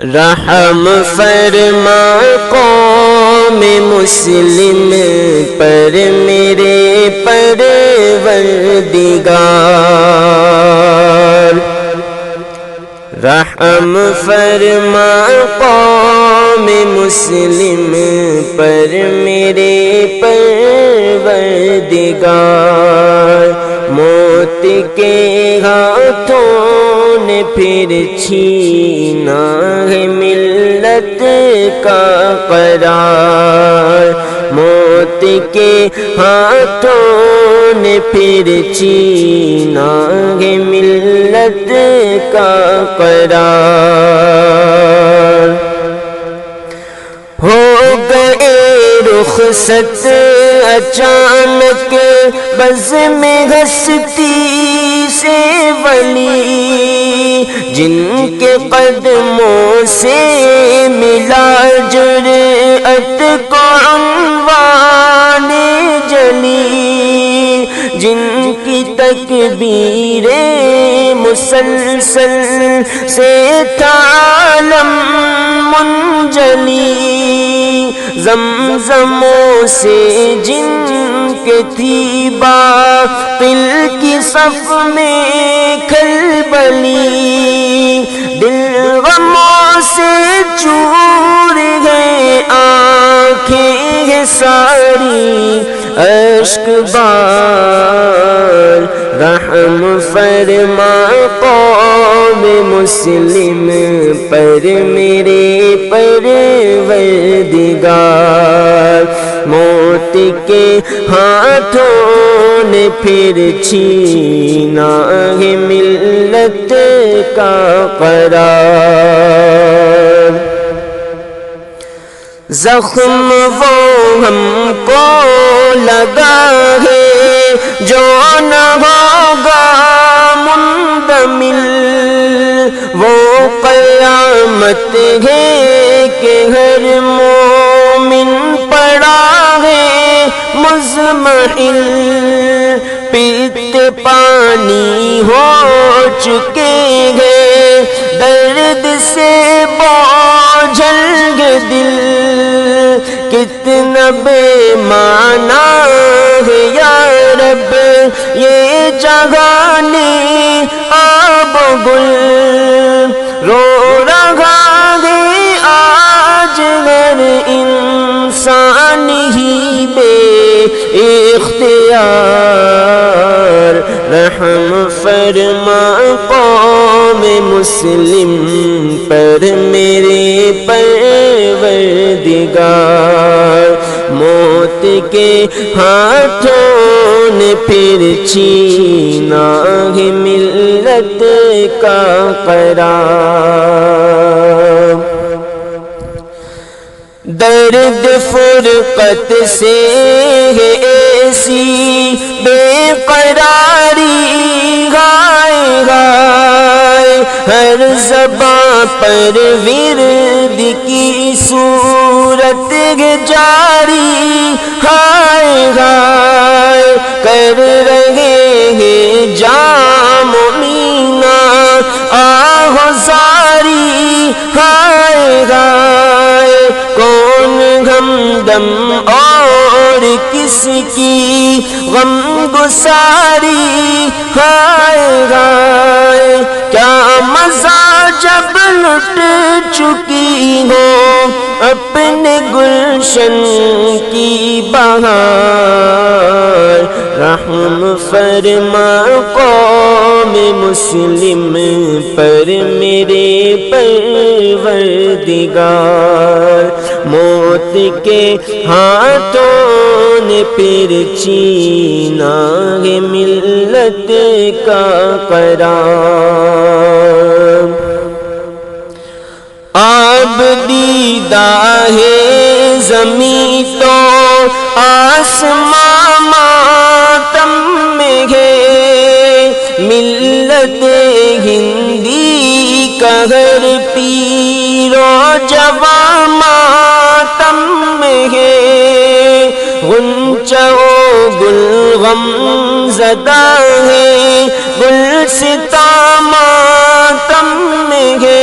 رحم فرما قوم مسلم پر میرے پروردگار، رحم فرما قوم مسلم پر میرے پروردگار، موت کے ہاتھوں نے پھر چھینا ہے ملت کا قرار، موت کے ہاتھوں نے پھر چھینا ہے ملت کا قرار، ہو گئے رخصت اچانک بزم ہستی سے ولی، جن کے قدموں سے ملا جرأت کو عنوان جلی، جن کی تکبیریں مسلسل سے تھا عالم منجلی، زمزموں سے جن کے تھی باطل کی صف میں کھلبلی، دل غموں سے چور گئے آنکھیں ہیں ساری اشک بار، رحم فرما قوم مسلم پر میرے پروردگار، موت کے ہاتھوں نے پھر چھینا ہے ملت کا قرار، زخم وہ ہم کو لگا ہے جو نہ ہوگا مندمل، وہ قیامت ہے کہ ہر مومن پڑا ہے مزمحل، پیتے پانی ہو چکے ہیں درد سے بوجھل دل، کتنا بے معنی ہے یا رب یہ جہانی آب و گل، رو رہا ہے آج ہر انسان ہی بے اختیار، رحم فرما قوم مسلم پر میرے پروردگار، موت کے ہاتھوں نے پھر چھینا ہے ملت کا قرار، درد فرقت سے ہے ایسی بے قراری، گائے گائے ہر زباں پر ورد کی صورت جاری، ہائے ہائے کر رہے ہیں جام مینا آہوزاری، ہائے ہائے کون ہمدم اور کس کی غم گساری، ہائے ہائے کیا مزہ جب لٹ چکی ہو اپنے گلشن کی بہار، رحم فرما قوم مسلم پر میرے پروردگار، موت کے ہاتھوں نے پھر چھینا ہے ملت کا قرار، آب دیدہ ہے زمین تو آسمان ماتم میں ہے، ملت ہندی کا ہر پیر و جوان ماتم میں ہے، غنچہ و گل غم زدہ ہے، گلستاں ماتم میں ہے،